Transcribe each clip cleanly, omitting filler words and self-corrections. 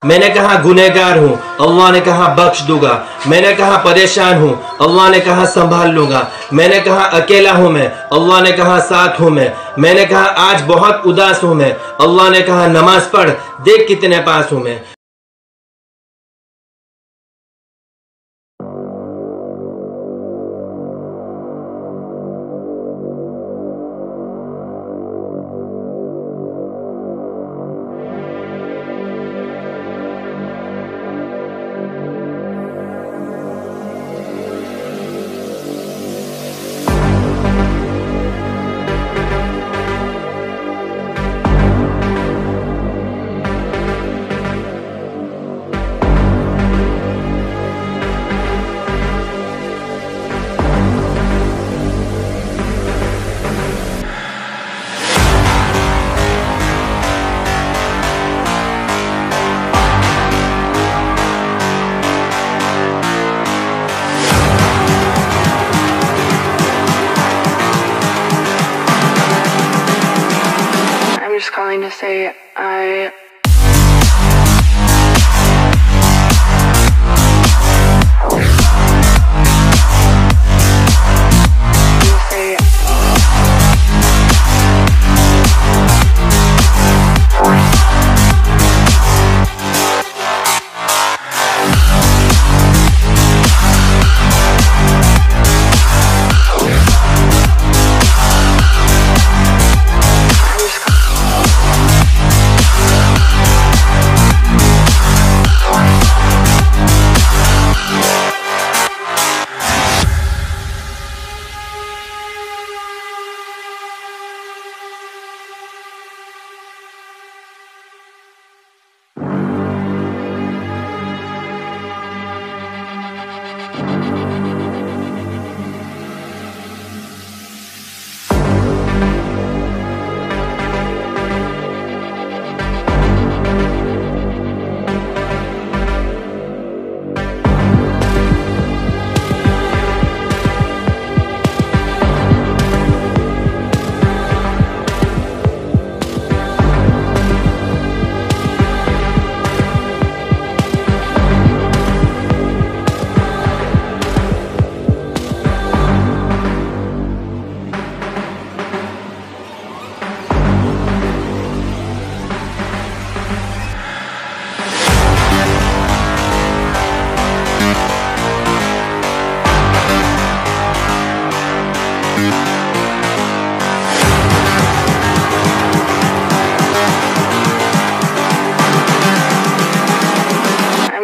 मैंने कहा गुनहगार हूँ, अल्लाह ने कहा बख्श दूंगा। मैंने कहा परेशान हूँ, अल्लाह ने कहा संभाल लूंगा। मैंने कहा अकेला हूँ मैं, अल्लाह ने कहा साथ हूँ मैं। मैंने कहा आज बहुत उदास हूँ मैं, अल्लाह ने कहा नमाज पढ़, देख कितने पास हूँ मैं। Just calling to say I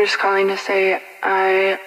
just calling to say I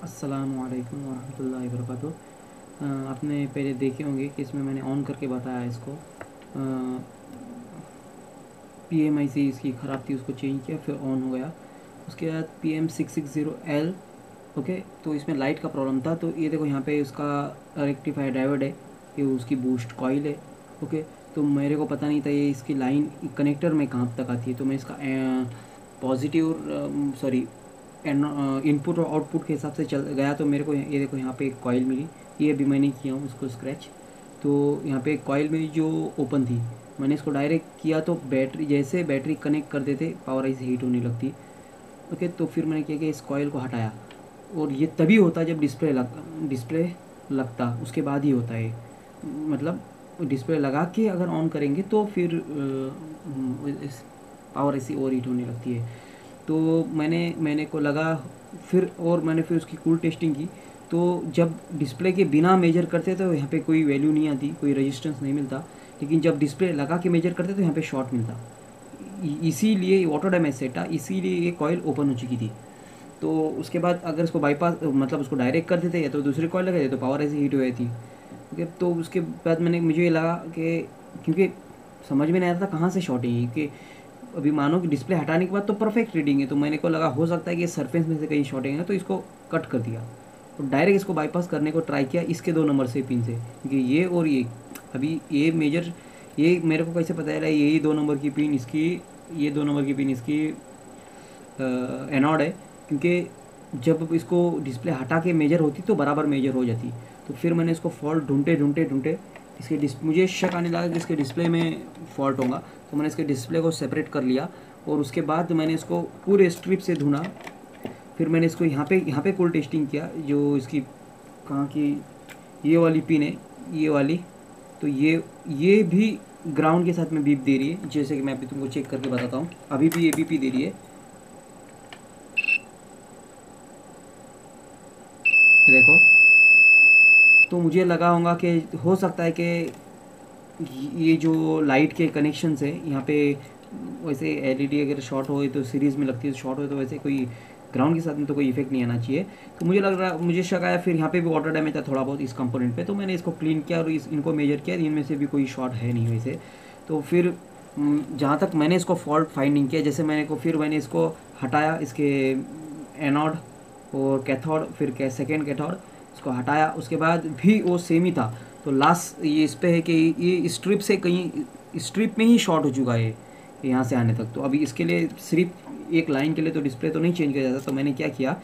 अस्सलामुअलैकुम वरहमतुल्लाहि वबरकातुहू। आपने पहले देखे होंगे कि इसमें मैंने ऑन करके बताया इसको। PMI से इसकी ख़राब थी, उसको चेंज किया, फिर ऑन हो गया। उसके बाद PM660L ओके। तो इसमें लाइट का प्रॉब्लम था। तो ये देखो यहाँ पे उसका रेक्टिफायर डायोड है, ये उसकी बूस्ट कॉइल है ओके। तो मेरे को पता नहीं था ये इसकी लाइन कनेक्टर में कहाँ तक आती है। तो मैं इसका पॉजिटिव सॉरी इनपुट और आउटपुट के हिसाब से चल गया। तो मेरे को ये देखो यहाँ पे एक कॉइल मिली, ये अभी मैंने किया हूँ उसको स्क्रैच। तो यहाँ पे एक कॉइल मेरी जो ओपन थी, मैंने इसको डायरेक्ट किया तो बैटरी, जैसे बैटरी कनेक्ट कर देते पावर ऐसे हीट होने लगती। ओके, तो फिर मैंने किया कि इस कॉइल को हटाया, और ये तभी होता जब डिस्प्ले लगता, उसके बाद ही होता है। मतलब डिस्प्ले लगा के अगर ऑन करेंगे तो फिर पावर ऐसी और हीट होने लगती है। तो मैंने को लगा फिर, और मैंने फिर उसकी कूल टेस्टिंग की। तो जब डिस्प्ले के बिना मेजर करते तो यहाँ पे कोई वैल्यू नहीं आती, कोई रेजिस्टेंस नहीं मिलता, लेकिन जब डिस्प्ले लगा के मेजर करते तो यहाँ पे शॉर्ट मिलता। इसीलिए ऑटो डैमेज सेट था, इसीलिए ये कॉइल ओपन हो चुकी थी। तो उसके बाद अगर इसको बाईपास मतलब उसको डायरेक्ट कर देते या तो दूसरी कॉइल लगा देते तो पावर ऐसी हीट हो जाती। ओके, तो उसके बाद मुझे ये लगा कि क्योंकि समझ में नहीं आता था कहाँ से शॉर्टिंग है, कि अभी मानो कि डिस्प्ले हटाने के बाद तो परफेक्ट रीडिंग है, तो मैंने को लगा हो सकता है कि सरफेस में से कहीं शॉर्टिंग है, तो इसको कट कर दिया। तो डायरेक्ट इसको बाईपास करने को ट्राई किया इसके 2 नंबर से पिन से, क्योंकि ये और ये अभी ये मेजर, ये मेरे को कैसे पता चला यही 2 नंबर की पिन इसकी, ये 2 नंबर की पिन इसकी एनोड है, क्योंकि जब इसको डिस्प्ले हटा के मेजर होती तो बराबर मेजर हो जाती। तो फिर मैंने इसको फॉल्ट ढूंढते इसके मुझे शक आने लगा कि इसके डिस्प्ले में फॉल्ट होगा। तो मैंने इसके डिस्प्ले को सेपरेट कर लिया, और उसके बाद मैंने इसको पूरे स्ट्रिप से ढूंढा। फिर मैंने इसको यहाँ पे कूल टेस्टिंग किया, जो इसकी कहाँ की ये वाली पिन है, ये वाली। तो ये भी ग्राउंड के साथ में बीप दे रही है, जैसे कि मैं अभी तुमको चेक करके बताता हूँ। अभी भी ये बीपी दे रही है, देखो। तो मुझे लगा होगा कि हो सकता है कि ये जो लाइट के कनेक्शन है यहाँ पे, वैसे एलईडी अगर शॉर्ट हो तो सीरीज़ में लगती है, शॉर्ट हो तो वैसे कोई ग्राउंड के साथ में तो कोई इफेक्ट नहीं आना चाहिए। तो मुझे शक आया। फिर यहाँ पे भी वाटर डैमेज था थोड़ा बहुत इस कंपोनेंट पे, तो मैंने इसको क्लीन किया और इनको मेजर किया, इनमें से भी कोई शॉर्ट है नहीं वैसे। तो फिर जहाँ तक मैंने इसको फॉल्ट फाइंडिंग किया, जैसे मैंने इसको हटाया, इसके एनोड और कैथोड, फिर सेकेंड कैथोड इसको हटाया, उसके बाद भी वो सेम ही था। तो लास्ट ये इस पे है कि ये स्ट्रिप से कहीं स्ट्रिप में ही शॉर्ट हो चुका है यहाँ से आने तक। तो अभी इसके लिए सिर्फ एक लाइन के लिए तो डिस्प्ले तो नहीं चेंज किया जाता। तो मैंने क्या किया,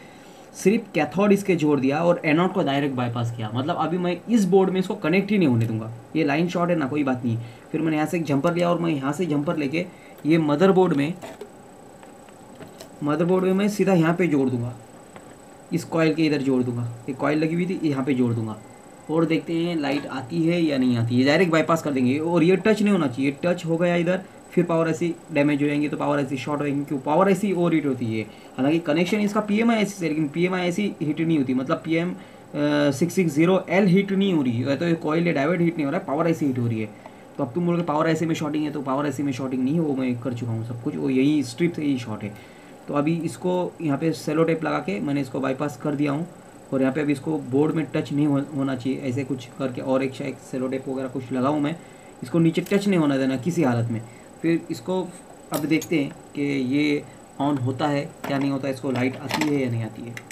सिर्फ कैथोड इसके जोड़ दिया और एनोड को डायरेक्ट बाईपास किया। मतलब अभी मैं इस बोर्ड में इसको कनेक्ट ही नहीं होने दूंगा, ये लाइन शॉर्ट है ना, कोई बात नहीं। फिर मैंने यहाँ से एक जंपर लिया और मैं यहाँ से जंपर लेके ये मदरबोर्ड में मैं सीधा यहाँ पे जोड़ दूंगा, इस कॉइल के इधर जोड़ दूंगा। एक कॉइल लगी हुई थी, यहाँ पे जोड़ दूंगा, और देखते हैं लाइट आती है या नहीं आती है। डायरेक्ट बाईपास कर देंगे, और ये टच नहीं होना चाहिए। टच हो गया इधर, फिर पावर ऐसी डैमेज हो जाएंगी, तो पावर ऐसी शॉर्ट हो जाएंगी, क्योंकि पावर ऐसी ओवर हीट होती है। हालांकि कनेक्शन इसका PMI ऐसी से, लेकिन PMI ऐसी हीट नहीं होती, मतलब PM 660L हीट नहीं हो रही है, तो ये कॉइल डायोड हीट नहीं हो रहा है, पावर ऐसी हीट हो रही है। तो अब तुम बोलोगे पावर ऐसे में शॉर्टिंग है, तो पावर ऐसे में शॉर्टिंग नहीं है, वो मैं कर चुका हूँ सब कुछ, वो यही स्ट्रिप से ही शॉर्ट है। तो अभी इसको यहाँ पे सेलो टेप लगा के मैंने इसको बाईपास कर दिया हूँ, और यहाँ पे अभी इसको बोर्ड में टच नहीं होना चाहिए, ऐसे कुछ करके, और एक शायद सेलो टेप वगैरह कुछ लगाऊँ मैं, इसको नीचे टच नहीं होना देना किसी हालत में। फिर इसको अब देखते हैं कि ये ऑन होता है क्या नहीं होता है, इसको लाइट आती है या नहीं आती है।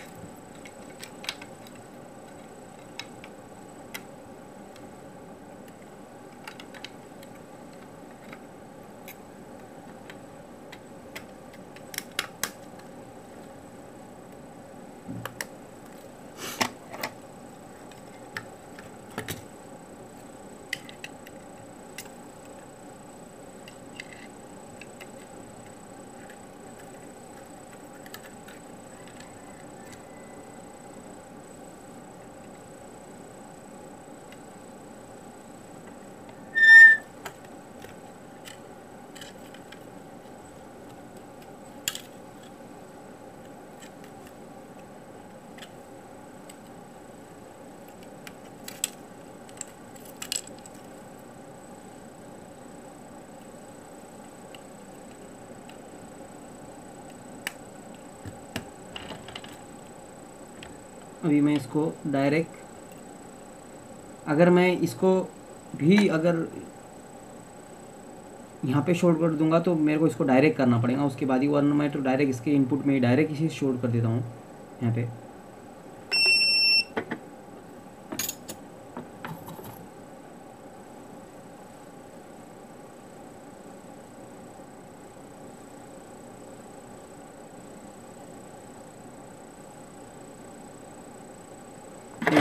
अभी मैं इसको डायरेक्ट, अगर मैं इसको भी अगर यहाँ पे शॉर्ट कर दूंगा तो मेरे को इसको डायरेक्ट करना पड़ेगा उसके बाद ही, वरना मैं तो डायरेक्ट इसके इनपुट में डायरेक्ट इसे शॉर्ट कर देता हूँ यहाँ पे।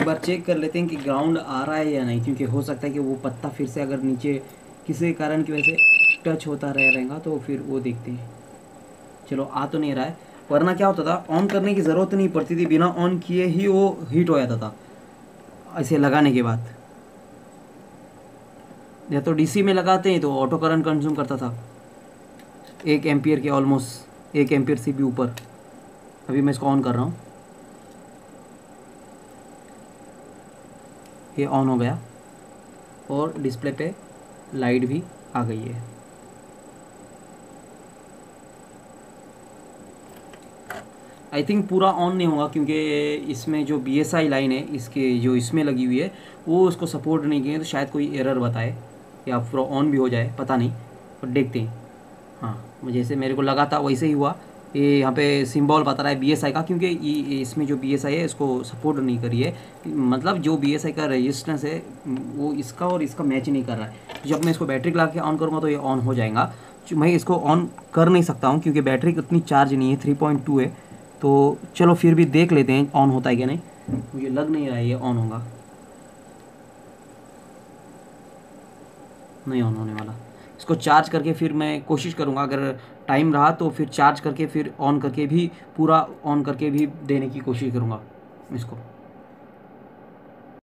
बार चेक कर लेते हैं कि ग्राउंड आ रहा है या नहीं, क्योंकि हो सकता है कि वो पत्ता फिर से अगर नीचे किसी कारण की वजह से टच होता रहेगा तो फिर वो देखते हैं। चलो आ तो नहीं रहा है, वरना क्या होता था ऑन करने की ज़रूरत नहीं पड़ती थी, बिना ऑन किए ही वो हीट हो जाता था ऐसे लगाने के बाद। या तो डीसी में लगाते हैं तो ऑटो करंट कंज्यूम करता था 1 एम्पियर के, ऑलमोस्ट 1 एम्पियर से भी ऊपर। अभी मैं इसको ऑन कर रहा हूँ, ये ऑन हो गया और डिस्प्ले पे लाइट भी आ गई है। आई थिंक पूरा ऑन नहीं होगा क्योंकि इसमें जो BSI लाइन है इसके जो इसमें लगी हुई है वो उसको सपोर्ट नहीं किए, तो शायद कोई एरर बताए या पूरा ऑन भी हो जाए, पता नहीं, पर देखते हैं। हाँ, जैसे मेरे को लगा था वैसे ही हुआ। ये यहाँ पे सिंबल बता रहा है BSI का, क्योंकि इसमें जो BSI है इसको सपोर्ट नहीं करी है, मतलब जो BSI का रेजिस्टेंस है वो इसका और इसका मैच नहीं कर रहा है। जब मैं इसको बैटरी लगा के ऑन करूँगा तो ये ऑन हो जाएगा। मैं इसको ऑन कर नहीं सकता हूँ क्योंकि बैटरी उतनी चार्ज नहीं है, 3.2 है। तो चलो फिर भी देख लेते हैं ऑन होता है क्या नहीं, मुझे लग नहीं रहा है ये ऑन होगा, नहीं ऑन होने वाला। इसको चार्ज करके फिर मैं कोशिश करूँगा, अगर टाइम रहा तो फिर चार्ज करके फिर ऑन करके भी पूरा ऑन करके भी देने की कोशिश करूँगा इसको।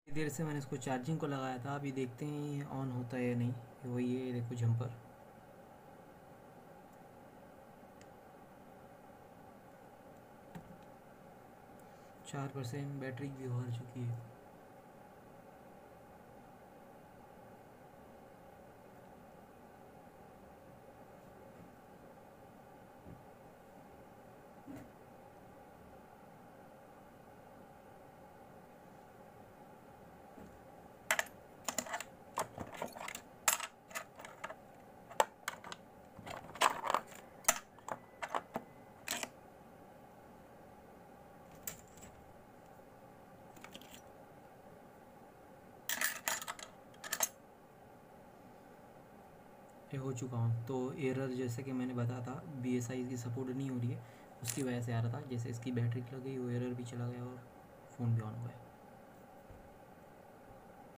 देर से मैंने इसको चार्जिंग को लगाया था, अभी देखते हैं ये ऑन होता है या नहीं। वही है, देखो जंपर, %4 बैटरी भी भर चुकी है। ये हो चुका हूँ। तो एरर जैसे कि मैंने बताया था BSI की सपोर्ट नहीं हो रही है, उसकी वजह से आ रहा था। जैसे इसकी बैटरी लग गई वो एरर भी चला गया और फ़ोन भी ऑन हो गया।